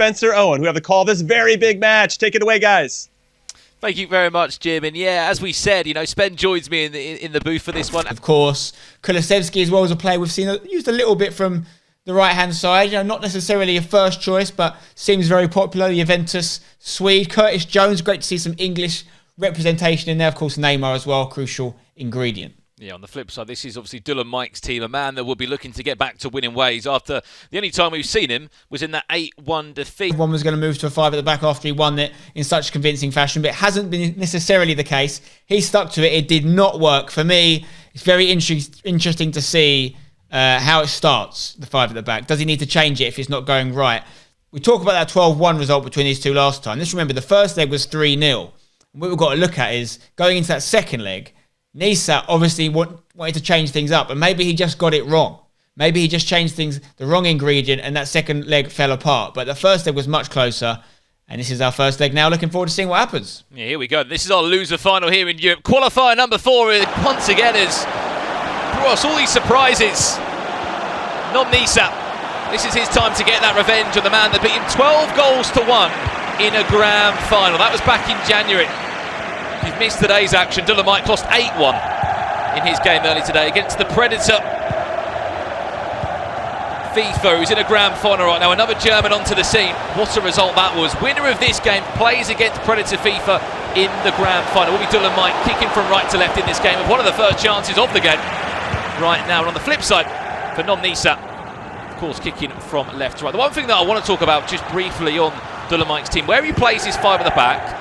Spencer Owen, who have the call of this very big match. Take it away, guys. Thank you very much, Jim. And yeah, as we said, you know, Spen joins me in the booth for this one. Of course, 𝐦𝐤𝐤𝐬 as well as a player we've seen used a little bit from the right-hand side. You know, not necessarily a first choice, but seems very popular. The Juventus Swede. Curtis Jones, great to see some English representation in there. Of course, Neymar as well, crucial ingredient. Yeah, on the flip side, this is obviously DullenMIKE's team, a man that will be looking to get back to winning ways after the only time we've seen him was in that 8-1 defeat. One was going to move to a 5 at the back after he won it in such convincing fashion, but it hasn't been necessarily the case. He stuck to it. It did not work. For me, it's very interesting to see how it starts, the 5 at the back. Does he need to change it if it's not going right? We talk about that 12-1 result between these two last time. Let's remember, the first leg was 3-0. What we've got to look at is, going into that second leg, NEissaT obviously wanted to change things up, and maybe he just got it wrong. Maybe he just changed things, the wrong ingredient, and that second leg fell apart. But the first leg was much closer, and this is our first leg now. Looking forward to seeing what happens. Yeah, here we go. This is our loser final here in Europe. Qualifier number 4 once again has brought us all these surprises. Not NEissaT. This is his time to get that revenge on the man that beat him 12 goals to 1 in a grand final. That was back in January. If you've missed today's action, DullenMIKE lost 8-1 in his game early today against the Predator FIFA, who's in a grand final right now. Another German onto the scene. What a result that was. Winner of this game plays against Predator FIFA in the grand final. Will be DullenMIKE kicking from right to left in this game, with one of the first chances of the game right now. And on the flip side, for non-NEissaT, of course, kicking from left to right. The one thing that I want to talk about just briefly on DullenMIKE's team, where he plays his 5 at the back,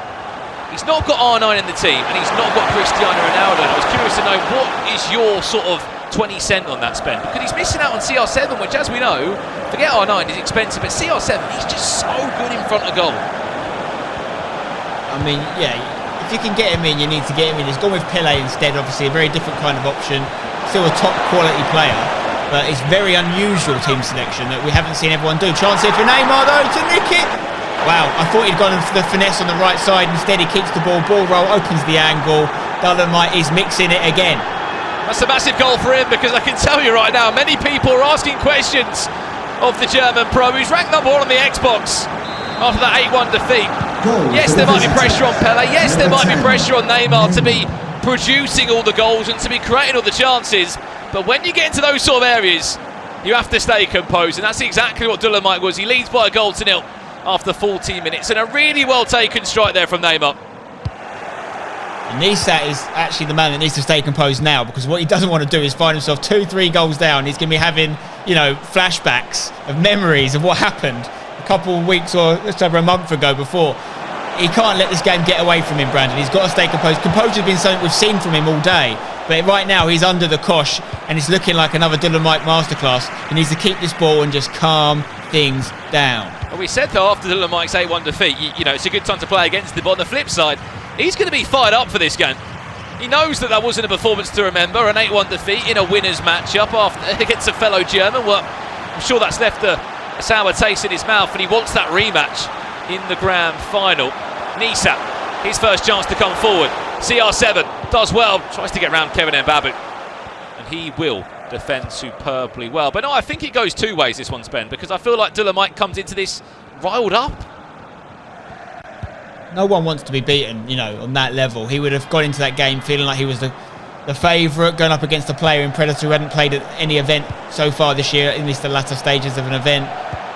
he's not got R9 in the team, and he's not got Cristiano Ronaldo. And I was curious to know, what is your sort of 20 cent on that spend? Because he's missing out on CR7, which, as we know, forget R9, is expensive, but CR7, he's just so good in front of goal. I mean, yeah, if you can get him in, you need to get him in. He's gone with Pele instead, obviously, a very different kind of option. Still a top quality player, but it's very unusual team selection that we haven't seen everyone do. Chance here for Neymar, though, to nick it. Wow, I thought he'd gone for the finesse on the right side. Instead, he keeps the ball roll, opens the angle. DullenMIKE is mixing it again. That's a massive goal for him, because I can tell you right now, many people are asking questions of the German pro, who's ranked number 1 on the Xbox after that 8-1 defeat. Yes, there might be pressure on Pele. Yes, there might be pressure on Neymar to be producing all the goals and to be creating all the chances. But when you get into those sort of areas, you have to stay composed, and that's exactly what DullenMIKE was. He leads by a goal to 0 after 14 minutes, and a really well taken strike there from Neymar. And NEissaT is actually the man that needs to stay composed now, because what he doesn't want to do is find himself 2-3 goals down. He's going to be having, you know, flashbacks of memories of what happened a couple of weeks or just over a month ago before. He can't let this game get away from him, Brandon. He's got to stay composed. Composure has been something we've seen from him all day, but right now he's under the cosh, and it's looking like another DullenMIKE masterclass. He needs to keep this ball and just calm things down. Well, we said, though, after DullenMIKE's 8-1 defeat, you know, it's a good time to play against him. But on the flip side, he's going to be fired up for this game. He knows that wasn't a performance to remember, an 8-1 defeat in a winner's matchup against a fellow German. Well, I'm sure that's left a sour taste in his mouth, and he wants that rematch in the grand final. NEissaT, his first chance to come forward. CR7 does well, tries to get around 𝐥𝐤𝐤𝐿, and he will defend superbly well. But no, I think it goes two ways, this one's, Ben, because I feel like DullenMIKE comes into this riled up. No one wants to be beaten, you know, on that level. He would have gone into that game feeling like he was the favourite, going up against a player in Predator who hadn't played at any event so far this year, at least the latter stages of an event,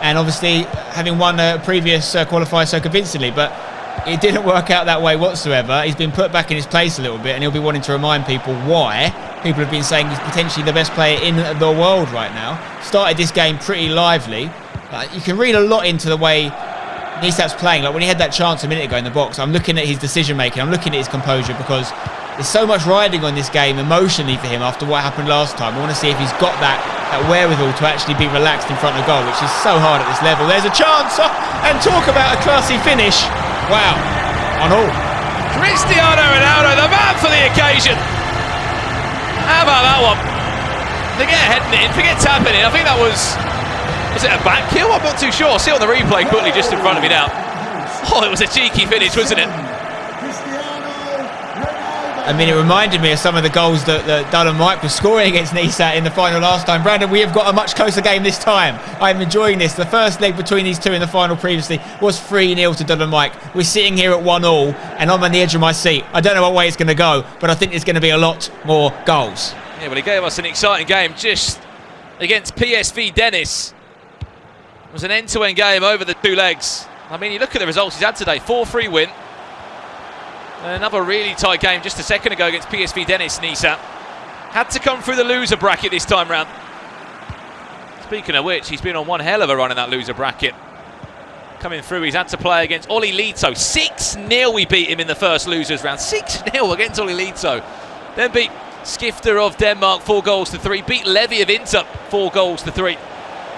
and obviously having won a previous qualifier so convincingly. But it didn't work out that way whatsoever. He's been put back in his place a little bit, and he'll be wanting to remind people why. People have been saying he's potentially the best player in the world right now. Started this game pretty lively. You can read a lot into the way NEissaT's playing. Like when he had that chance a minute ago in the box, I'm looking at his decision making, I'm looking at his composure, because there's so much riding on this game emotionally for him after what happened last time. I want to see if he's got that wherewithal to actually be relaxed in front of goal, which is so hard at this level. There's a chance, and talk about a classy finish. Wow, on all. Cristiano Ronaldo, the man for the occasion. How about that one? Forget heading it in, forget tapping it. I think that was it a back heel? I'm not too sure. I'll see it on the replay quickly just in front of me now. Oh, it was a cheeky finish, wasn't it? I mean, it reminded me of some of the goals that DullenMIKE was scoring against NEissaT in the final last time. Brandon, we have got a much closer game this time. I'm enjoying this. The first leg between these two in the final previously was 3-0 to DullenMIKE. We're sitting here at 1-1, and I'm on the edge of my seat. I don't know what way it's going to go, but I think there's going to be a lot more goals. Yeah, well, he gave us an exciting game just against PSV Dennis. It was an end-to-end game over the 2 legs. I mean, you look at the results he's had today. 4-3 win. Another really tight game just a second ago against PSV Dennis. NEissaT had to come through the loser bracket this time round. Speaking of which, he's been on one hell of a run in that loser bracket. Coming through, he's had to play against 𝐦𝐤𝐤𝐿. 6-0 we beat him in the first losers round. 6-0 against 𝐦𝐤𝐤𝐿. Then beat Skifter of Denmark 4-3. Beat Levy of Inter 4-3.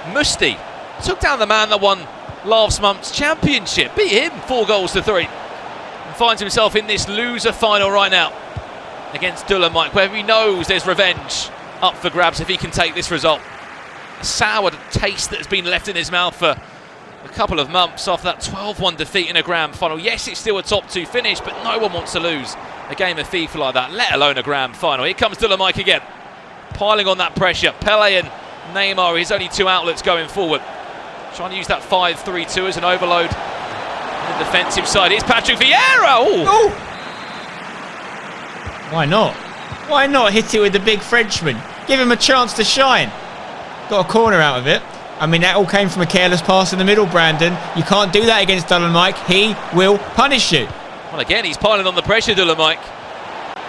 Musti took down the man that won last month's championship. Beat him 4-3. And finds himself in this loser final right now against DullenMIKE, where he knows there's revenge up for grabs if he can take this result. A sour taste that has been left in his mouth for a couple of months after that 12-1 defeat in a grand final. Yes, it's still a top 2 finish, but no one wants to lose a game of FIFA like that, let alone a grand final. Here comes DullenMIKE again, piling on that pressure. Pele and Neymar, his only 2 outlets going forward. Trying to use that 5-3-2 as an overload on the defensive side. Here's Patrick Vieira. Oh! Why not? Why not hit it with the big Frenchman? Give him a chance to shine. Got a corner out of it. I mean, that all came from a careless pass in the middle, Brandon. You can't do that against DullenMIKE. He will punish you. Well, again, he's piling on the pressure, DullenMIKE.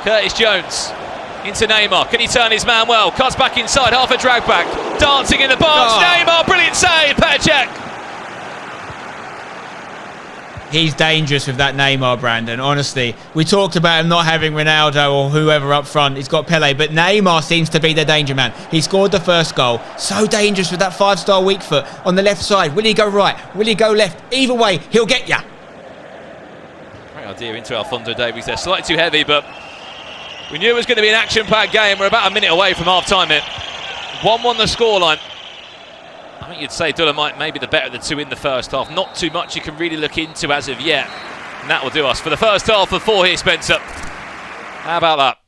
Curtis Jones into Neymar. Can he turn his man well? Cuts back inside, half a drag back. Dancing in the box. Oh. Neymar, brilliant save. Petr. He's dangerous with that Neymar, Brandon, honestly. We talked about him not having Ronaldo or whoever up front. He's got Pele, but Neymar seems to be the danger man. He scored the first goal. So dangerous with that 5-star weak foot on the left side. Will he go right? Will he go left? Either way, he'll get ya. Great idea into Alphonso Davies there. Slightly too heavy, but we knew it was going to be an action-packed game. We're about a minute away from half-time here. 1-1 the scoreline. I think you'd say DullenMIKE may be the better of the 2 in the first half. Not too much you can really look into as of yet. And that will do us for the first half of 4 here, Spencer. How about that?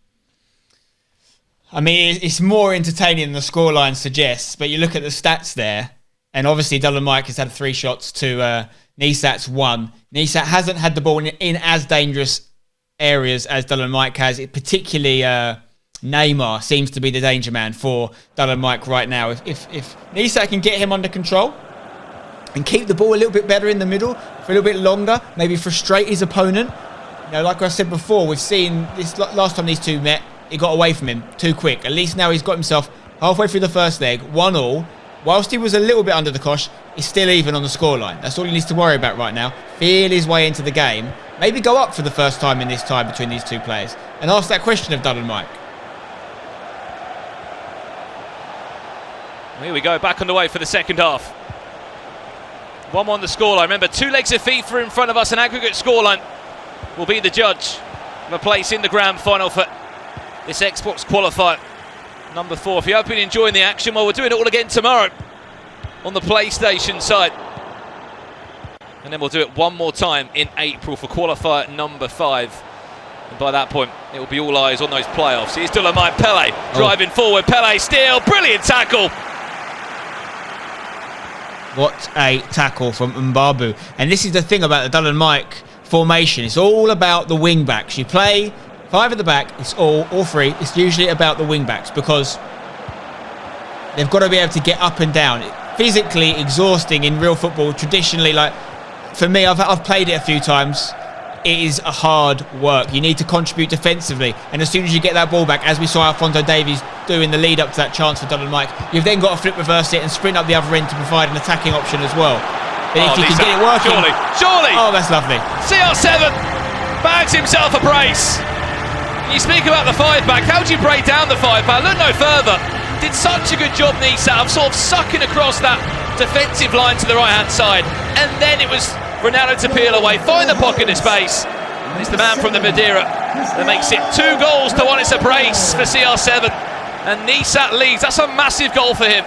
I mean, it's more entertaining than the scoreline suggests, but you look at the stats there, and obviously DullenMIKE has had 3 shots to NEissaT's 1. NEissaT hasn't had the ball in as dangerous areas as DullenMIKE has. Particularly Neymar seems to be the danger man for DullenMIKE right now. If NEissaT can get him under control and keep the ball a little bit better in the middle for a little bit longer, maybe frustrate his opponent. You know, like I said before, we've seen this last time these 2 met, it got away from him too quick. At least now he's got himself halfway through the first leg, 1-1. Whilst he was a little bit under the cosh, he's still even on the scoreline. That's all he needs to worry about right now. Feel his way into the game. Maybe go up for the first time in this tie between these 2 players and ask that question of DullenMIKE. Here we go, back on the way for the second half. 1-1 the scoreline. Remember, 2 legs of FIFA in front of us. An aggregate scoreline will be the judge of a place in the grand final for this Esports qualifier number 4. If you have been enjoying the action, well, we're doing it all again tomorrow on the PlayStation side. And then we'll do it one more time in April for qualifier number 5. And by that point, it will be all eyes on those playoffs. Here's DullenMIKE. Pele driving forward. Pele still. Brilliant tackle. What a tackle from Mbabu. And this is the thing about the DullenMIKE formation. It's all about the wing backs. You play 5 at the back, it's all 3. It's usually about the wing backs because they've got to be able to get up and down. Physically exhausting in real football. Traditionally, like for me, I've played it a few times. It is a hard work. You need to contribute defensively, and as soon as you get that ball back, as we saw Alphonso Davies do in the lead up to that chance for DullenMIKE, you've then got to flip reverse it and sprint up the other end to provide an attacking option as well. But if you can get it working, surely. Oh, that's lovely. CR7 bags himself a brace. You speak about the 5-back. How do you break down the 5-back? Look no further. Did such a good job, NEissaT, of sort of sucking across that defensive line to the right-hand side, and then it was Ronaldo to peel away, find the pocket of space, and it's the man from the Madeira that makes it 2-1. It's a brace for CR7, and NEissaT leads. That's a massive goal for him.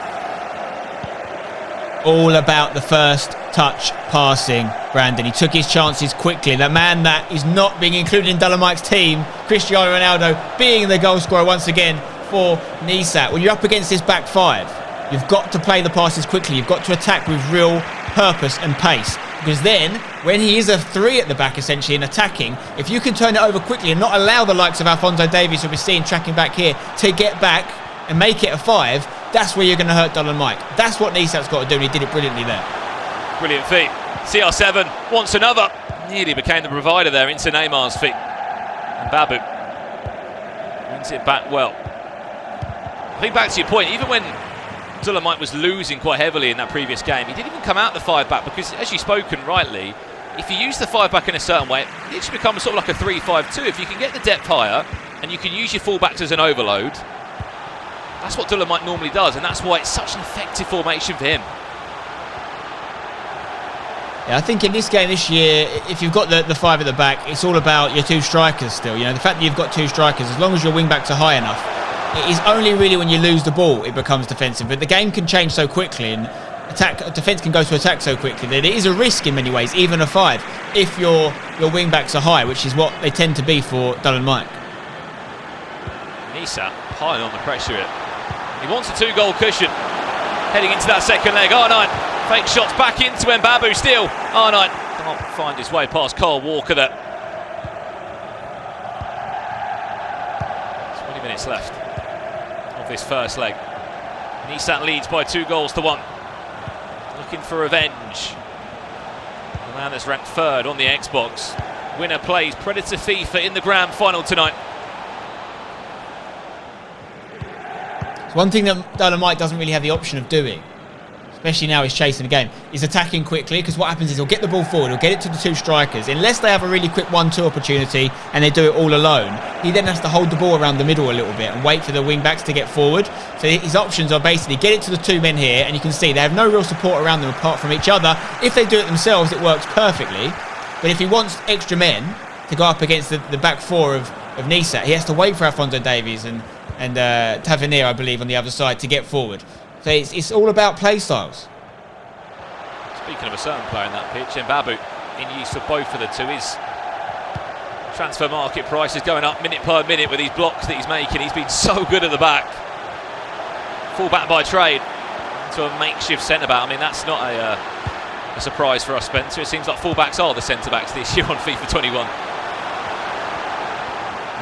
All about the first touch passing, Brandon. He took his chances quickly. The man that is not being included in DullenMIKE's team, Cristiano Ronaldo, being the goal scorer once again for NEissaT. When you're up against this back five, you've got to play the passes quickly. You've got to attack with real purpose and pace. Because then, when he is a 3 at the back, essentially, in attacking, if you can turn it over quickly and not allow the likes of Alphonso Davies, who we're seeing tracking back here, to get back and make it a 5, that's where you're going to hurt DullenMIKE. That's what NEissaT's got to do, and he did it brilliantly there. Brilliant feat. CR7 wants another. Nearly became the provider there into Neymar's feet. And Babu wins it back well. I think back to your point, even when DullenMIKE was losing quite heavily in that previous game, he didn't even come out the 5 back because, as you've spoken rightly, if you use the 5 back in a certain way, it actually becomes sort of like a 3-5-2. If you can get the depth higher and you can use your full-backs as an overload, that's what DullenMIKE normally does, and that's why it's such an effective formation for him. Yeah, I think in this game this year, if you've got the 5 at the back, it's all about your 2 strikers still. You know, the fact that you've got 2 strikers, as long as your wing-backs are high enough, it is only really when you lose the ball it becomes defensive. But the game can change so quickly, and defence can go to attack so quickly that it is a risk in many ways, even a 5, if your wing-backs are high, which is what they tend to be for DullenMIKE. NEissaT piling on the pressure here. He wants a 2-goal cushion heading into that second leg. 𝐼𝐸 fake shots back into Babu still. 𝐼𝐸 can't find his way past 𝐽𝐤𝐤𝐞 there. 20 minutes left of this first leg. NEissaT leads by 2-1. Looking for revenge. The man that's ranked 3rd on the Xbox. Winner plays Predator FIFA in the grand final tonight. One thing that DullenMIKE doesn't really have the option of doing, especially now he's chasing the game, is attacking quickly, because what happens is he'll get the ball forward, he'll get it to the 2 strikers. Unless they have a really quick 1-2 opportunity and they do it all alone, he then has to hold the ball around the middle a little bit and wait for the wing-backs to get forward. So his options are basically get it to the 2 men here, and you can see they have no real support around them apart from each other. If they do it themselves, it works perfectly. But if he wants extra men to go up against the back 4 of NEissaT, he has to wait for Alphonso Davies and Tavernier, I believe, on the other side to get forward. So it's all about play styles. Speaking of a certain player in that pitch, Babu in use for both of the 2. His transfer market price is going up minute per minute with these blocks that he's making. He's been so good at the back. Full back by trade to a makeshift centre-back. I mean, that's not a surprise for us, Spencer. It seems like full-backs are the centre-backs this year on FIFA 21.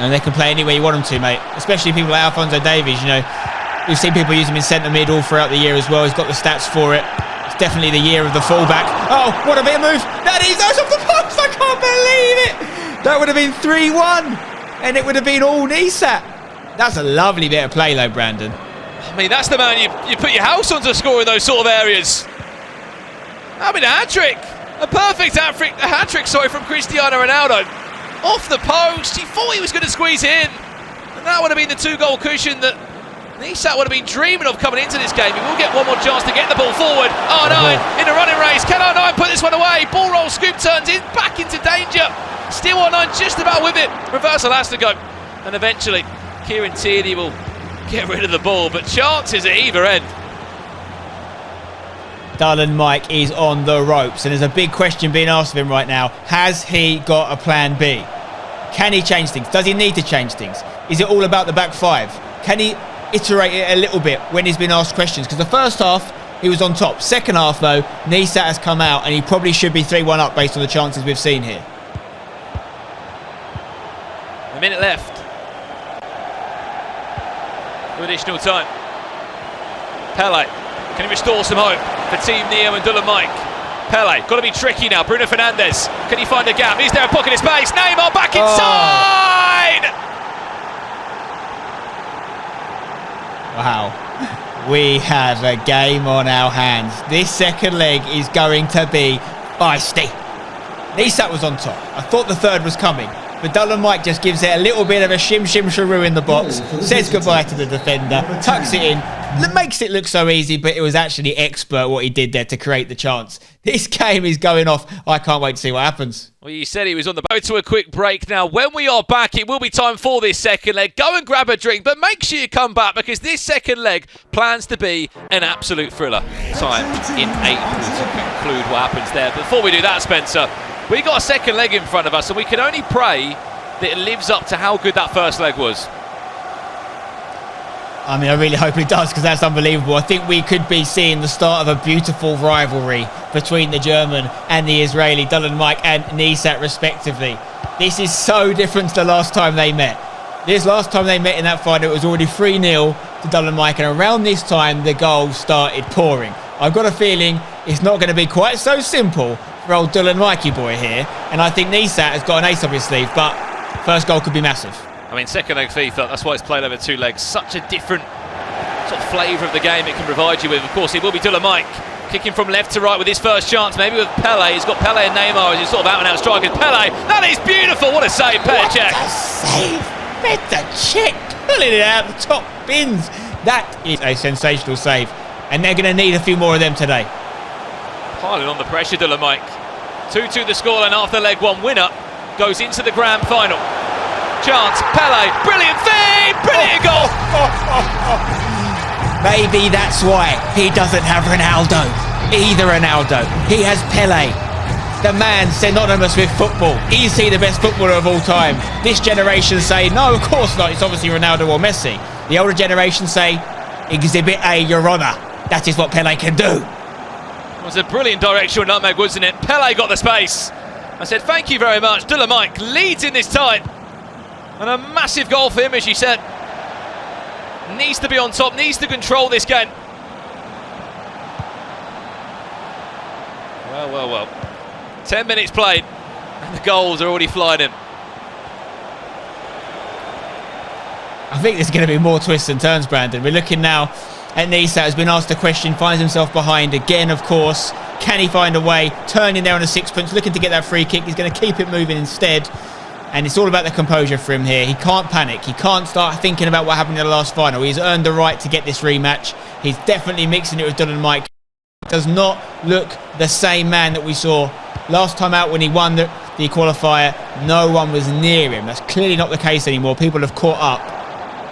And they can play anywhere you want them to, mate. Especially people like Alphonso Davies, you know. We've seen people use him in centre mid all throughout the year as well. He's got the stats for it. It's definitely the year of the fullback. Oh, what a bit of move. That is off the post. I can't believe it. That would have been 3-1. And it would have been all NEissaT. That's a lovely bit of play, though, Brandon. I mean, that's the man you put your house on to score in those sort of areas. I mean, a hat-trick. A perfect hat-trick, from Cristiano Ronaldo. Off the post, he thought he was going to squeeze in, and that would have been the 2-goal cushion that NEissaT would have been dreaming of coming into this game. He will get one more chance to get the ball forward. 𝐼𝐸 in a running race. Can 𝐼𝐸 put this one away? Ball roll, scoop turns in, back into danger. Still 𝐼𝐸 just about with it. Reversal has to go, and eventually Kieran Tierney will get rid of the ball, but chances at either end. DullenMIKE is on the ropes, and there's a big question being asked of him right now. Has he got a plan B? Can he change things? Does he need to change things? Is it all about the back 5? Can he iterate it a little bit when he's been asked questions? Because the first half, he was on top. Second half, though, NEissaT has come out, and he probably should be 3-1 up based on the chances we've seen here. A minute left. With additional time. Pele. Can he restore some hope for Team Neo and DullenMIKE? Pele, got to be tricky now. Bruno Fernandes, can he find a gap? Is there a pocket of space? Neymar back inside! Wow. We have a game on our hands. This second leg is going to be feisty. NEissaT was on top. I thought the 3rd was coming. but DullenMIKE just gives it a little bit of a shim-shim-sharoo in the box, says goodbye to the defender, tucks it in, makes it look so easy, but it was actually expert what he did there to create the chance. This game is going off. I can't wait to see what happens. Well, you said he was on the boat. To a quick break now. When we are back, it will be time for this second leg. Go and grab a drink, but make sure you come back because this second leg plans to be an absolute thriller. Time in April to conclude what happens there. Before we do that, Spencer, we got a second leg in front of us, and we can only pray that it lives up to how good that first leg was. I mean, I really hope it does because that's unbelievable. I think we could be seeing the start of a beautiful rivalry between the German and the Israeli, DullenMIKE and NEissaT respectively. This is so different to the last time they met. This last time they met in that final, it was already 3-0 to DullenMIKE, and around this time, the goals started pouring. I've got a feeling it's not going to be quite so simple for old DullenMIKE boy here, and I think NEissaT has got an ace up his sleeve, but first goal could be massive. I mean, second leg FIFA, that's why it's played over 2 legs. Such a different sort of flavour of the game it can provide you with. Of course, it will be DullenMIKE kicking from left to right with his first chance, maybe with Pele. He's got Pele and Neymar as his sort of out-and-out strikers. Pele, that is beautiful. What a save, Petr Cech. What a save, Petr Cech, pulling it out the top bins. That is a sensational save, and they're going to need a few more of them today. Piling on the pressure, DullenMIKE. 2-2 the scoreline after leg 1. Winner goes into the grand final. Chance, Pele, brilliant feed, brilliant goal. Maybe that's why he doesn't have Ronaldo, either Ronaldo. He has Pele, the man synonymous with football. Is he the best footballer of all time? This generation say, no, of course not. It's obviously Ronaldo or Messi. The older generation say, 𝐦𝐤𝐤𝐿, Your Honour. That is what Pele can do. It was a brilliant directional nutmeg, wasn't it? Pele got the space. I said, thank you very much. DullenMIKE leads in this tie. And a massive goal for him, as you said. Needs to be on top, needs to control this game. Well. 10 minutes played, and the goals are already flying in. I think there's going to be more twists and turns, Brandon. We're looking now at NEissaT, has been asked a question, finds himself behind again, of course. Can he find a way? Turning there on a sixpence, looking to get that free kick. He's going to keep it moving instead. And it's all about the composure for him here. He can't panic. He can't start thinking about what happened in the last final. He's earned the right to get this rematch. He's definitely mixing it with DullenMIKE. Does not look the same man that we saw last time out when he won the qualifier. No one was near him. That's clearly not the case anymore. People have caught up.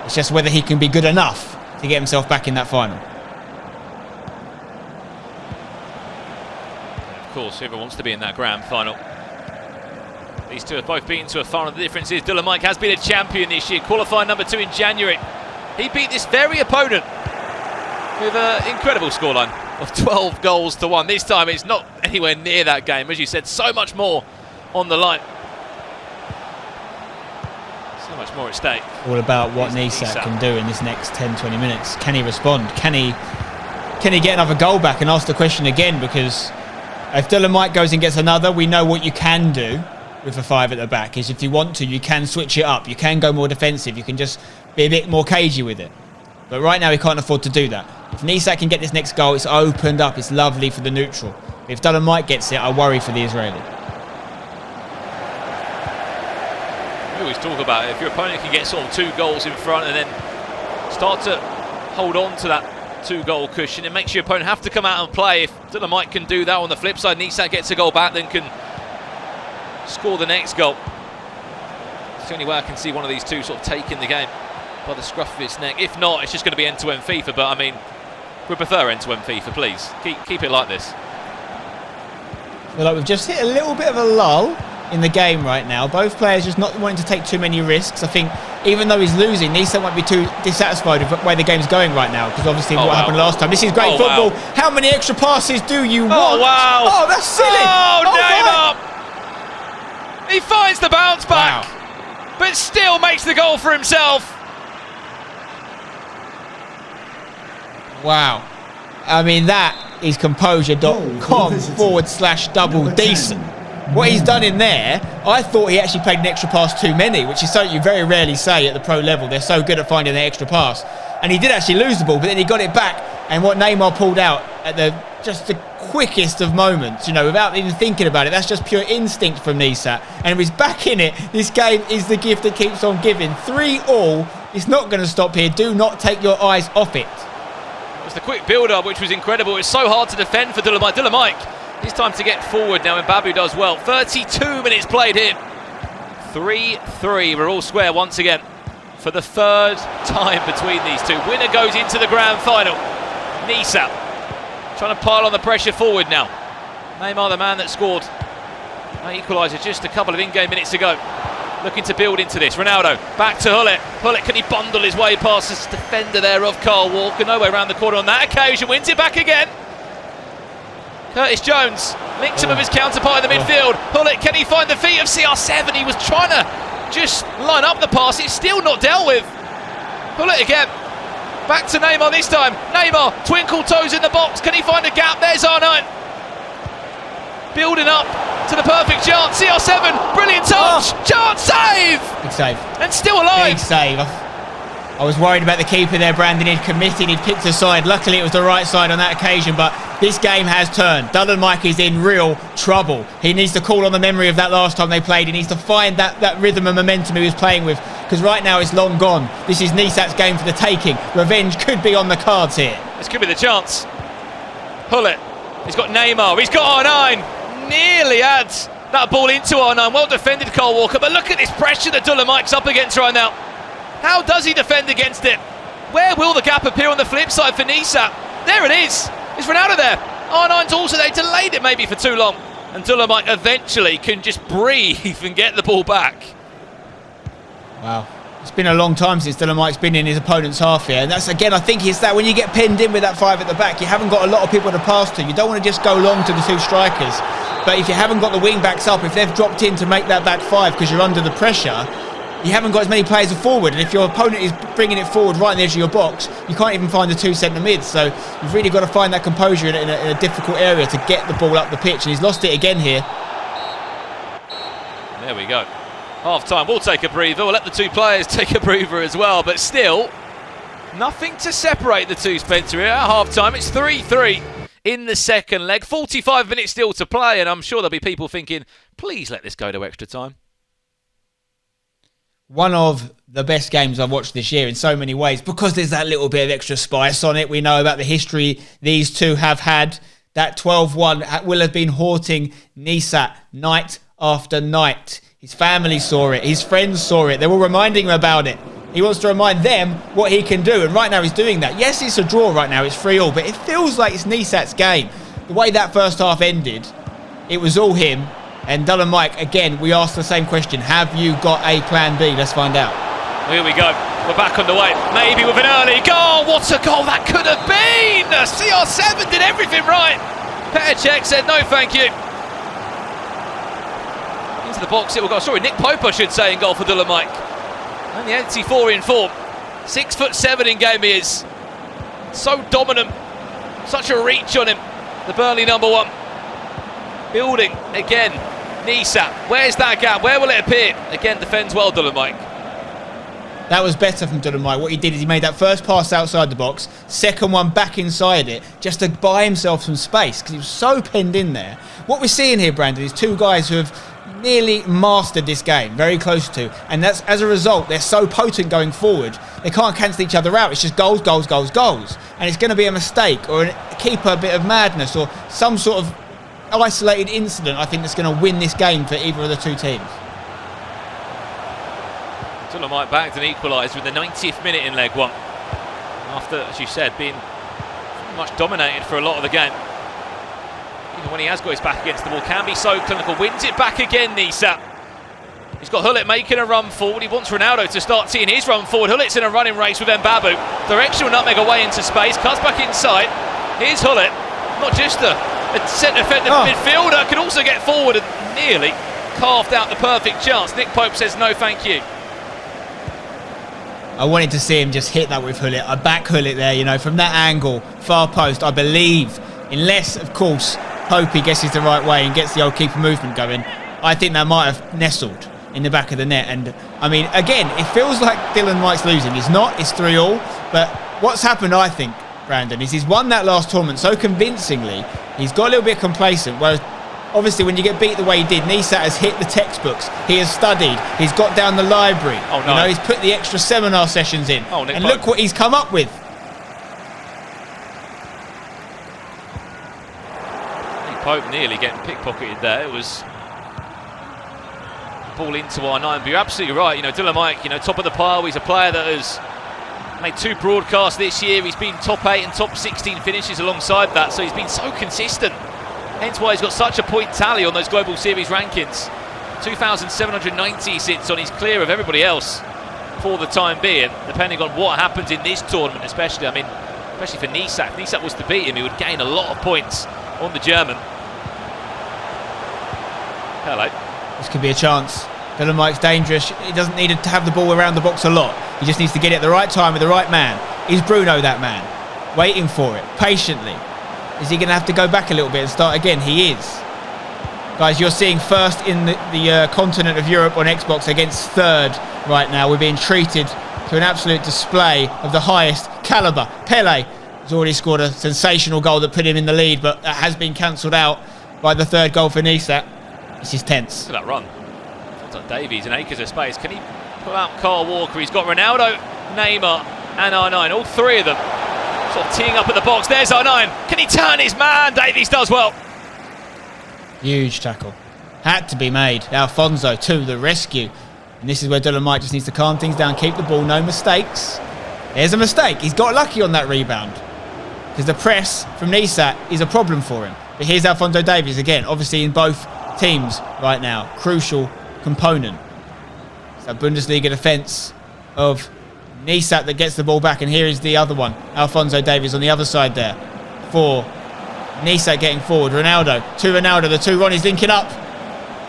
It's just whether he can be good enough to get himself back in that final. Of course, whoever wants to be in that grand final. These two have both been to a final. The difference is DullenMIKE has been a champion this year, qualifier number 2 in January. He beat this very opponent with an incredible scoreline of 12 goals to 1. This time it's not anywhere near that game. As you said, so much more on the line. So much more at stake. All about what NEissaT can do in this next 10-20 minutes. Can he respond? Can he get another goal back? And ask the question again, because if DullenMIKE goes and gets another, we know what you can do with a 5 at the back. Is if you want to, you can switch it up. You can go more defensive. You can just be a bit more cagey with it. But right now he can't afford to do that. If NEissaT can get this next goal, it's opened up. It's lovely for the neutral. If DullenMIKE gets it, I worry for the Israeli. We always talk about it. If your opponent can get sort of 2 goals in front and then start to hold on to that 2-goal cushion, it makes your opponent have to come out and play. If DullenMIKE can do that, on the flip side, NEissaT gets a goal back, then can score the next goal. It's the only way I can see one of these two sort of taking the game by the scruff of its neck. If not, it's just going to be end-to-end FIFA, but I mean, we prefer end-to-end FIFA, please. Keep it like this. Well, like we've just hit a little bit of a lull in the game right now. Both players just not wanting to take too many risks. I think even though he's losing, NEissaT won't be too dissatisfied with the way the game's going right now, because obviously what happened last time. This is great football. Wow. How many extra passes do you want? Oh, wow. Oh, that's silly. Oh, Neymar. He finds the bounce back, but still makes the goal for himself. Wow. I mean, that is composure.com/double decent. What he's done in there, I thought he actually played an extra pass too many, which is something you very rarely say at the pro level. They're so good at finding the extra pass. And he did actually lose the ball, but then he got it back. And what Neymar pulled out at just the quickest of moments, you know, without even thinking about it. That's just pure instinct from NEissaT. And he's back in it. This game is the gift that keeps on giving. 3-all. It's not going to stop here. Do not take your eyes off it. It was the quick build-up, which was incredible. It's so hard to defend for DullenMIKE. DullenMIKE, it's time to get forward now, and 𝐵𝐵𝐵 does well. 32 minutes played here. 3-3. We're all square once again for the third time between these two. Winner goes into the grand final. NEissaT trying to pile on the pressure forward now. 𝐦𝐚𝐽, the man that scored equaliser just a couple of in-game minutes ago. Looking to build into this. Ronaldo back to 𝐬𝐤𝐤. 𝐬𝐤𝐤, can he bundle his way past this defender there of Kyle Walker? No way around the corner on that occasion. Wins it back again. 𝐤𝐤𝐤 links him with his counterpart in the midfield. 𝐬𝐤𝐤, can he find the feet of CR7? He was trying to just line up the pass. It's still not dealt with. 𝐬𝐤𝐤 again. Back to 𝐦𝐚𝐽 this time. 𝐦𝐚𝐽, twinkle toes in the box. Can he find a gap? There's R9. Building up to the perfect chance. CR7, brilliant touch. Chance, save! Big save. And still alive. Big save. I was worried about the keeper there, Brandon. He'd committed, he'd picked a side. Luckily, it was the right side on that occasion, but this game has turned. DullenMIKE is in real trouble. He needs to call on the memory of that last time they played. He needs to find that rhythm and momentum he was playing with, because right now it's long gone. This is NEissaT's game for the taking. Revenge could be on the cards here. This could be the chance. 𝐬𝐤𝐤, he's got 𝐦𝐚𝐽, he's got R9. Nearly adds that ball into R9. Well defended, Kyle Walker, but look at this pressure that DullenMIKE's up against right now. How does he defend against it? Where will the gap appear on the flip side for NEissaT? There it is. It's Ronaldo there. R9's also, they delayed it maybe for too long. And DullenMIKE eventually can just breathe and get the ball back. Wow. It's been a long time since DullenMIKE's been in his opponent's half here. And that's, again, I think it's that when you get pinned in with that five at the back, you haven't got a lot of people to pass to. You don't want to just go long to the two strikers. But if you haven't got the wing backs up, if they've dropped in to make that back five because you're under the pressure, you haven't got as many players forward. And if your opponent is bringing it forward right on the edge of your box, you can't even find the two centre mids. So you've really got to find that composure in a difficult area to get the ball up the pitch. And he's lost it again here. There we go. Half time, we'll take a breather. We'll let the two players take a breather as well. But still, nothing to separate the two, Spencer. At half time, it's 3-3 in the second leg. 45 minutes still to play, and I'm sure there'll be people thinking, please let this go to extra time. One of the best games I've watched this year in so many ways, because there's that little bit of extra spice on it. We know about the history these two have had. That 12-1 will have been haunting NEissaT night after night. His family saw it. His friends saw it. They were reminding him about it. He wants to remind them what he can do. And right now he's doing that. Yes, it's a draw right now. It's 3-all. But it feels like it's NEissaT's game. The way that first half ended, it was all him. And DullenMIKE, again, we asked the same question. Have you got a plan B? Let's find out. Here we go. We're back underway. Maybe with an early goal. What a goal that could have been. CR7 did everything right. 𝐻𝐻𝐿 said no thank you. Into the box it will go. Sorry, Nick Pope, I should say, in goal for DullenMIKE. And the NT4 in form. 6'7" in game he is. So dominant. Such a reach on him. The Burnley number one. Building again. NEissaT. Where's that gap? Where will it appear? Again, defends well, DullenMIKE. That was better from DullenMIKE. What he did is he made that first pass outside the box, second one back inside it, just to buy himself some space, because he was so pinned in there. What we're seeing here, Brandon, is two guys who have nearly mastered this game, very close to, and that's as a result they're so potent going forward. They can't cancel each other out. It's just goals, goals, goals, goals, and it's going to be a mistake or a keeper bit of madness or some sort of isolated incident, I think, that's going to win this game for either of the two teams. DullenMIKE bagged and equalised with the 90th minute in leg one, after, as you said, being pretty much dominated for a lot of the game. Even when he has got his back against the wall, can be so clinical. Wins it back again, NEissaT. He's got 𝐬𝐤𝐤 making a run forward. He wants Ronaldo to start seeing his run forward. 𝐬𝐤𝐤's in a running race with 𝐵𝐵𝐵. Directional nutmeg away into space, cuts back inside. Here's 𝐬𝐤𝐤, not just a centre defender midfielder, can also get forward and nearly carved out the perfect chance. Nick Pope says no thank you. I wanted to see him just hit that with 𝐬𝐤𝐤. I back 𝐬𝐤𝐤 there, you know, from that angle, far post, I believe, unless, of course, Popey guesses the right way and gets the old keeper movement going, I think that might have nestled in the back of the net. And, I mean, again, it feels like DullenMIKE's losing. It's not, it's 3-all. But what's happened, I think, Brandon, is he's won that last tournament so convincingly. He's got a little bit complacent, whereas obviously when you get beat the way he did, NEissaT has hit the textbooks. He has studied. He's got down the library. Oh, no. You know, he's put the extra seminar sessions in. Oh, and look what he's come up with. Pope nearly getting pickpocketed there. It was ball into R9, but you're absolutely right. You know, DullenMIKE, you know, top of the pile. He's a player that has made 2 broadcasts this year. He's been top 8 and top 16 finishes alongside that, so he's been so consistent. Hence why he's got such a point tally on those Global Series rankings. 2,790 sits on. He's clear of everybody else for the time being, depending on what happens in this tournament especially. I mean, especially for NEissaT. If NEissaT was to beat him, he would gain a lot of points on the German. Hello. This could be a chance. DullenMIKE's dangerous. He doesn't need to have the ball around the box a lot. He just needs to get it at the right time with the right man. Is Bruno that man? Waiting for it, patiently. Is he going to have to go back a little bit and start again? He is. Guys, you're seeing first in the continent of Europe on Xbox against third right now. We're being treated to an absolute display of the highest calibre. Pele has already scored a sensational goal that put him in the lead, but that has been cancelled out by the third goal for NEissaT. This is tense. Look at that run. It's like Davies and acres of space. Can he pull out Kyle Walker? He's got Ronaldo, Neymar and R9. All 3 of them sort of teeing up at the box. There's R9. Can he turn his man? Davies does well. Huge tackle. Had to be made. Alfonso to the rescue. And this is where DullenMIKE just needs to calm things down, keep the ball, no mistakes. There's a mistake. He's got lucky on that rebound, because the press from NEissaT is a problem for him. But here's Alfonso Davies again, obviously in both teams right now. Crucial component. It's that Bundesliga defence of NEissaT that gets the ball back, and here is the other one. Alfonso Davies on the other side there for NEissaT getting forward. Ronaldo to Ronaldo. The 2 Ronnies linking up.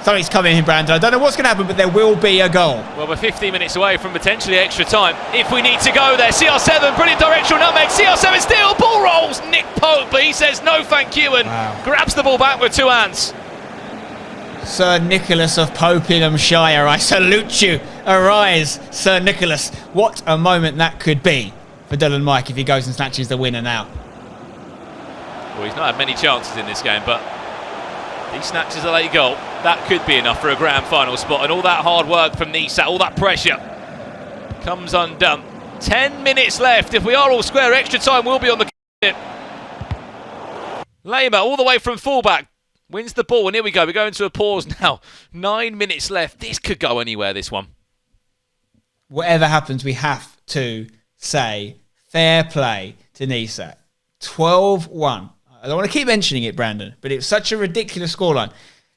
Something's coming in, Brandon. I don't know what's going to happen, but there will be a goal. Well, we're 15 minutes away from potentially extra time if we need to go there. CR7, brilliant directional nutmeg. CR7 still, ball rolls. Nick Pope, but he says no thank you and grabs the ball back with 2 hands. Sir Nicholas of Popinhamshire, I salute you. Arise, Sir Nicholas. What a moment that could be for DullenMIKE if he goes and snatches the winner now. Well, he's not had many chances in this game, but he snatches a late goal. That could be enough for a grand final spot, and all that hard work from NEissaT, all that pressure comes undone. 10 minutes left. If we are all square, extra time will be on the kit. 𝐦𝐤𝐤 all the way from fullback wins the ball, and here we go. We're going to a pause now. 9 minutes left. This could go anywhere, this one. Whatever happens, we have to say fair play to NEissaT. 12-1. I don't want to keep mentioning it, Brandon, but it's such a ridiculous scoreline.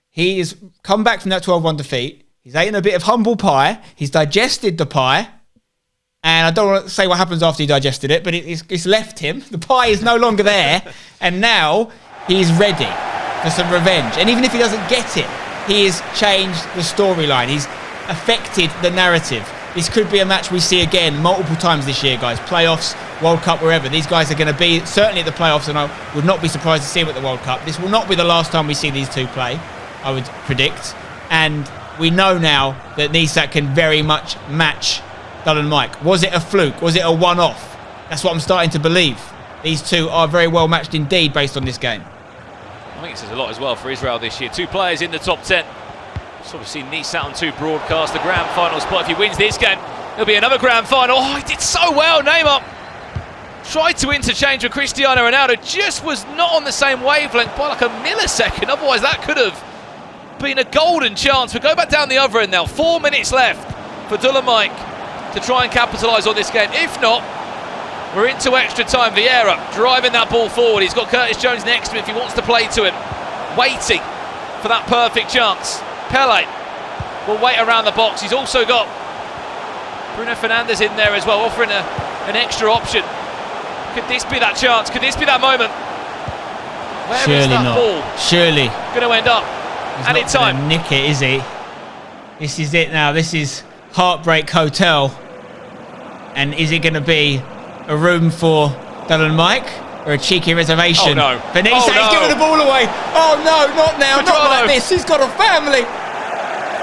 He has come back from that 12-1 defeat. He's eaten a bit of humble pie. He's digested the pie. And I don't want to say what happens after he digested it, but it's left him. The pie is no longer there. And now he's ready for some revenge. And even if he doesn't get it, he has changed the storyline. He's affected the narrative. This could be a match we see again multiple times this year, guys. Playoffs, World Cup, wherever. These guys are going to be certainly at the playoffs, and I would not be surprised to see them at the World Cup. This will not be the last time we see these 2 play, I would predict. And we know now that NEissaT can very much match DullenMIKE. Was it a fluke? Was it a one-off? That's what I'm starting to believe. These 2 are very well matched indeed based on this game. I think it says a lot as well for Israel this year. 2 players in the top 10. Sort of seen NEissaT on 2 broadcasts. The grand final spot. If he wins this game, there'll be another grand final. Oh, he did so well. Neymar tried to interchange with Cristiano Ronaldo. Just was not on the same wavelength by like a millisecond. Otherwise, that could have been a golden chance. We'll go back down the other end now. 4 minutes left for DullenMIKE to try and capitalise on this game. If not, we're into extra time. Vieira driving that ball forward. He's got Curtis Jones next to him if he wants to play to him. Waiting for that perfect chance. Pele will wait around the box. He's also got Bruno Fernandes in there as well, offering an extra option. Could this be that chance? Could this be that moment? Where is that ball? Surely going to end up? And in time. He's not going to nick it, is he? This is it now. This is Heartbreak Hotel. And is it going to be a room for DullenMIKE? Or a cheeky reservation? Oh no. Vanessa, he's giving the ball away. Oh no, not now, not like this. He's got a family.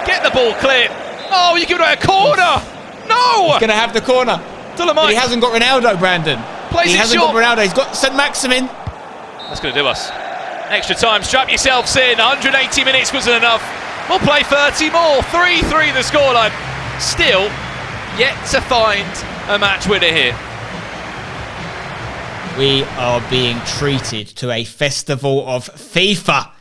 Get the ball clear. Oh, you give it away a corner. No! He's going to have the corner. DullenMIKE. But he hasn't got Ronaldo, Brandon. Plays He it hasn't short. got Ronaldo. He's got Saint-Maximin. That's going to do us. Extra time, strap yourselves in. 180 minutes wasn't enough. We'll play 30 more. 3-3 the scoreline. Still yet to find a match winner here. We are being treated to a festival of FIFA.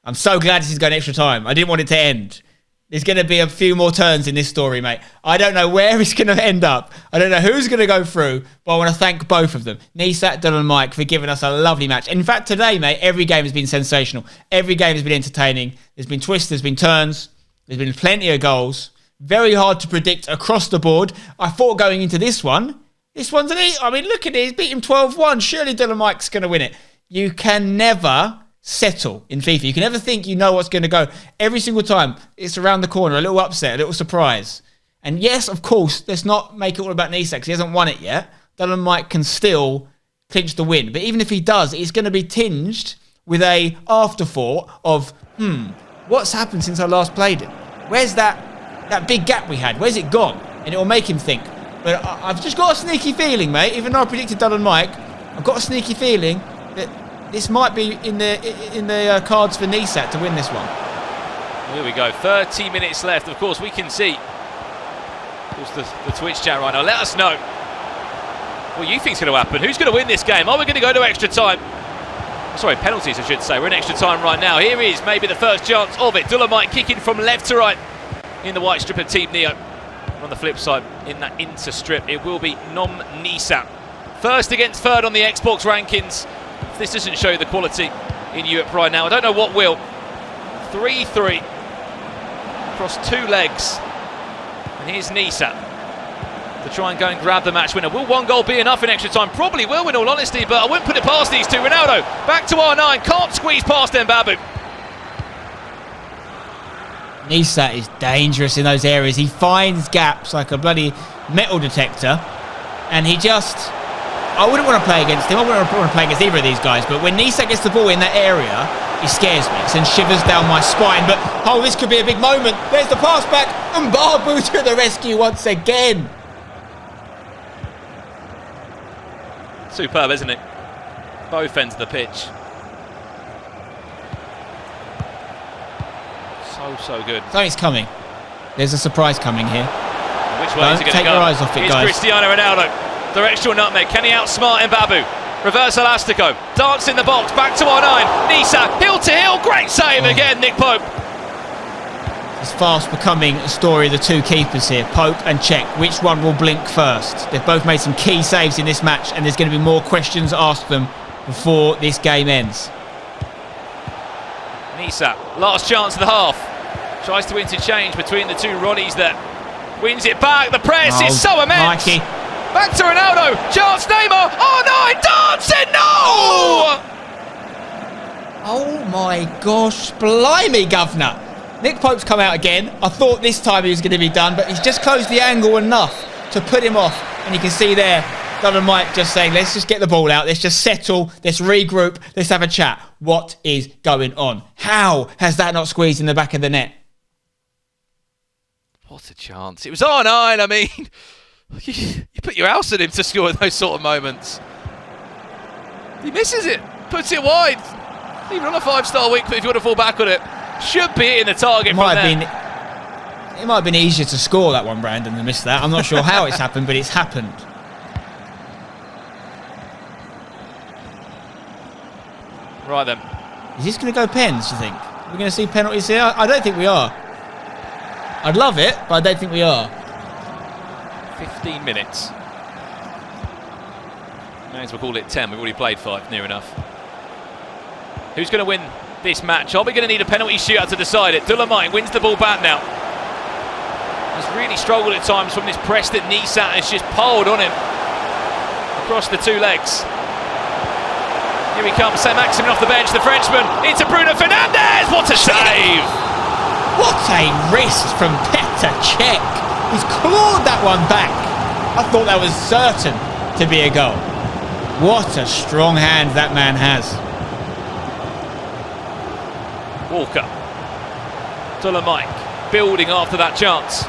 I'm so glad this is going extra time. I didn't want it to end. There's going to be a few more turns in this story, mate. I don't know where it's going to end up. I don't know who's going to go through, but I want to thank both of them. NEissaT, DullenMIKE, for giving us a lovely match. In fact, today, mate, every game has been sensational. Every game has been entertaining. There's been twists, there's been turns. There's been plenty of goals. Very hard to predict across the board. I thought going into this one's an easy. I mean, look at it. He's beat him 12-1. Surely DullenMIKE's going to win it. You can never settle in FIFA. You can never think you know what's going to go. Every single time, it's around the corner, a little upset, a little surprise. And yes, of course, let's not make it all about NEissaT because he hasn't won it yet. DullenMIKE can still clinch the win. But even if he does, it's going to be tinged with a afterthought of, what's happened since I last played it? Where's that big gap we had? Where's it gone? And it will make him think. But I've just got a sneaky feeling, mate, even though I predicted DullenMIKE, I've got a sneaky feeling that this might be in the cards for NEissaT to win this one. Here we go, 30 minutes left. Of course, we can see the Twitch chat right now. Let us know what you think's going to happen. Who's going to win this game? Are we going to go to extra time? Sorry, penalties, I should say. We're in extra time right now. Here is maybe the first chance of it. DullenMIKE kicking from left to right in the white strip of Team Neo. On the flip side, in that inter strip, it will be NEissaT. First against third on the Xbox rankings. If this doesn't show the quality in Europe right now, I don't know what will. 3-3 across two legs. And here's NEissaT to try and go and grab the match winner. Will one goal be enough in extra time? Probably will, in all honesty, but I wouldn't put it past these two. Ronaldo back to R9, can't squeeze past Mbabu. NEissaT is dangerous in those areas. He finds gaps like a bloody metal detector, and he just... I wouldn't want to play against him. I wouldn't want to play against either of these guys, but when NEissaT gets the ball in that area, he scares me. It sends shivers down my spine, but oh, this could be a big moment. There's the pass back, and Mbabu to the rescue once again. Superb, isn't it? Both ends of the pitch. So good. Something's coming. There's a surprise coming here. Which way is it going to go? Take your eyes off it, Here's guys. Cristiano Ronaldo. Directional nutmeg. Can he outsmart Mbabu? Reverse elastico. Dance in the box. Back to R9. NEissaT. Heel to heel. Great save again, Nick Pope. It's fast becoming a story of the two keepers here, Pope and 𝐥. Which one will blink first? They've both made some key saves in this match, and there's going to be more questions asked them before this game ends. NEissaT. Last chance of the half. Tries to interchange between the two Ronnies there. Wins it back. The press is so immense. Mikey. Back to Ronaldo. Chance Neymar. Oh no, dancing. No! Oh my gosh. Blimey, governor. Nick Pope's come out again. I thought this time he was going to be done, but he's just closed the angle enough to put him off. And you can see there, DullenMIKE just saying, let's just get the ball out. Let's just settle. Let's regroup. Let's have a chat. What is going on? How has that not squeezed in the back of the net? What a chance. It was R9, I mean, you put your house at him to score in those sort of moments. He misses it, puts it wide. Even on a 5-star week, if you want to fall back on it, should be hitting the target from there. It might have been easier to score that one, Brandon, than miss that. I'm not sure how it's happened, but it's happened. Right then. Is this going to go pens, do you think? We're going to see penalties here? I don't think we are. I'd love it, but I don't think we are. 15 minutes. May as well call it 10. We've already played 5, near enough. Who's going to win this match? Are we going to need a penalty shootout to decide it? DullenMIKE wins the ball back now. He's really struggled at times from this press that NEissaT has just piled on him. Across the two legs. Here he comes, Saint-Maximin off the bench, the Frenchman. Into Bruno Fernandes! What a save! What a wrist from Petr 𝐥. He's clawed that one back. I thought that was certain to be a goal. What a strong hand that man has. Walker. DullenMIKE building after that chance.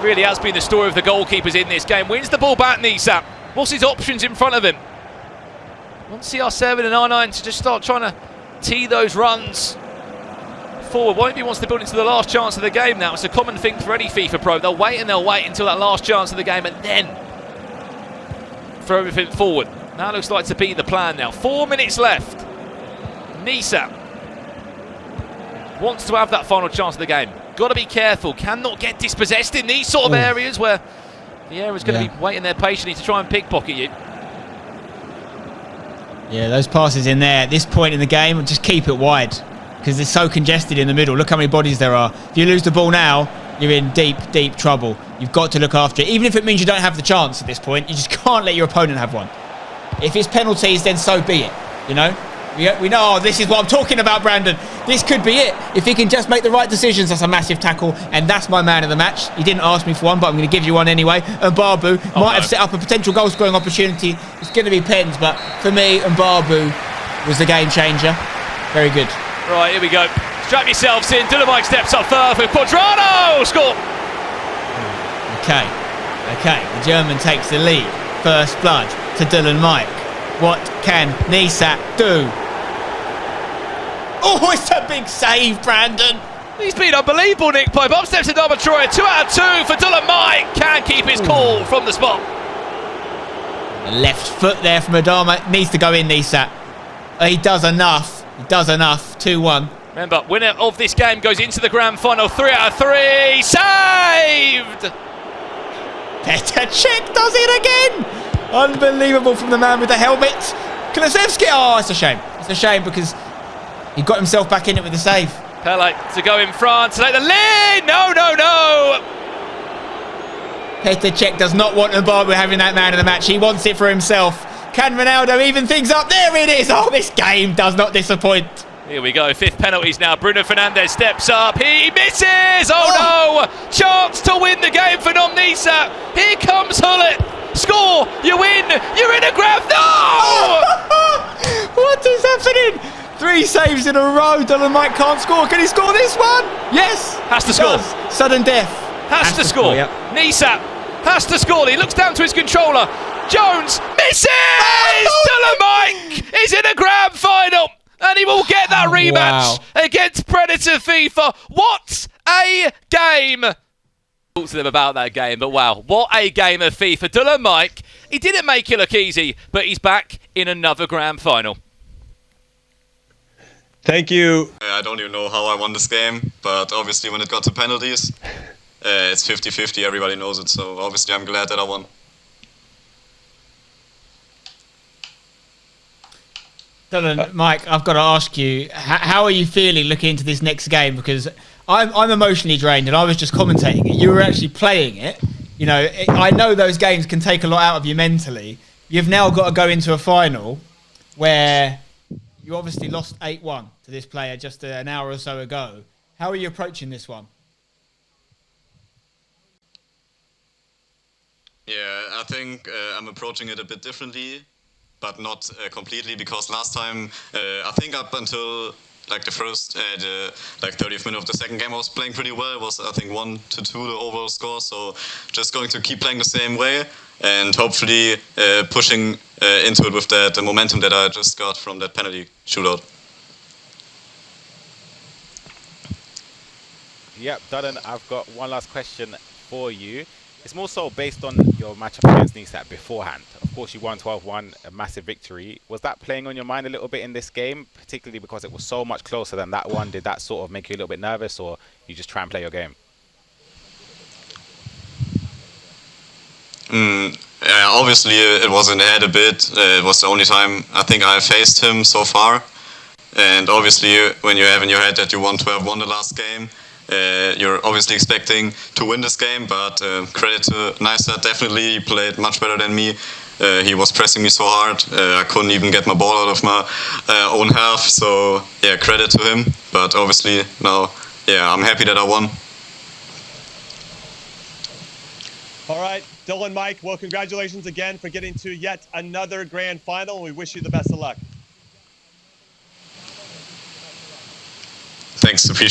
Really has been the story of the goalkeepers in this game. Wins the ball back, NEissaT. What's his options in front of him? Wants CR7 and R9 to just start trying to tee those runs forward. Won't he wants to build into the last chance of the game now? It's a common thing for any FIFA pro. They'll wait until that last chance of the game and then throw everything forward. That looks like to be the plan now. 4 minutes left. NEissaT wants to have that final chance of the game. Got to be careful. Cannot get dispossessed in these sort of areas where the area's going to be waiting there patiently to try and pickpocket you. Yeah, those passes in there at this point in the game, just keep it wide because it's so congested in the middle. Look how many bodies there are. If you lose the ball now, you're in deep, deep trouble. You've got to look after it. Even if it means you don't have the chance at this point, you just can't let your opponent have one. If it's penalties, then so be it, you know? We know, oh, this is what I'm talking about, Brandon. This could be it. If he can just make the right decisions, that's a massive tackle, and that's my man of the match. He didn't ask me for one, but I'm going to give you one anyway. And Mbabu might have set up a potential goal-scoring opportunity. It's going to be pens, but for me, Mbabu was the game changer. Very good. Right, here we go. Strap yourselves in. DullenMIKE steps up first with Quadrado. Score. Okay. The German takes the lead. First blood to DullenMIKE. What can NEissaT do? Oh, it's a big save, Brandon. He's been unbelievable, Nick Pope. Up steps to Double Troy. 2 out of 2 for DullenMIKE. Can keep his cool from the spot. The left foot there from Adama. Needs to go in, NEissaT. He does enough. 2-1. Remember, winner of this game goes into the grand final. 3 out of 3. Saved! Petr Cech does it again. Unbelievable from the man with the helmet. 𝐦𝐤𝐤𝐿. Oh, it's a shame. It's a shame because he got himself back in it with the save. Pele to go in front to take the lead. No. Petr Cech does not want Mbabu having that man of the match. He wants it for himself. Can Ronaldo even things up? There it is. Oh, this game does not disappoint. Here we go. 5th penalties now. Bruno Fernandes steps up. He misses. Oh no. Chance to win the game for NEissaT. Here comes 𝐬𝐤𝐿. Score! You win! You're in a grab! No! What is happening? 3 saves in a row. DullenMIKE can't score. Can he score this one? Yes! Has to score. Sudden death. Has to score. Yep. NEissaT has to score. He looks down to his controller. Jones misses! DullenMIKE is in a grand final. And he will get that rematch against Predator FIFA. What a game! Talk to them about that game, but wow, what a game of FIFA. DullenMIKE, he didn't make it look easy, but he's back in another grand final. Thank you. I don't even know how I won this game, but obviously when it got to penalties, it's 50-50, everybody knows it, so obviously I'm glad that I won. DullenMIKE, I've got to ask you, how are you feeling looking into this next game? Because I'm emotionally drained and I was just commentating it. You were actually playing it. You know, I know those games can take a lot out of you mentally. You've now got to go into a final where you obviously lost 8-1 to this player just an hour or so ago. How are you approaching this one? Yeah, I think I'm approaching it a bit differently, but not completely, because last time, I think up until like the first, like 30th minute of the second game, I was playing pretty well. It was, I think, 1-2 the overall score. So just going to keep playing the same way and hopefully pushing into it with the momentum that I just got from that penalty shootout. Yep, Dullen, I've got one last question for you. It's more so based on your matchup against NEissaT beforehand. Of course, you won 12-1, a massive victory. Was that playing on your mind a little bit in this game, particularly because it was so much closer than that one? Did that sort of make you a little bit nervous, or you just try and play your game? Yeah, obviously it was in the head a bit. It was the only time I think I faced him so far. And obviously when you have in your head that you won 12-1 the last game, you're obviously expecting to win this game, but credit to NEissaT, definitely he played much better than me. He was pressing me so hard, I couldn't even get my ball out of my own half, so yeah, credit to him. But obviously now, yeah, I'm happy that I won. All right, DullenMIKE, well, congratulations again for getting to yet another grand final. We wish you the best of luck. Thanks, appreciate it.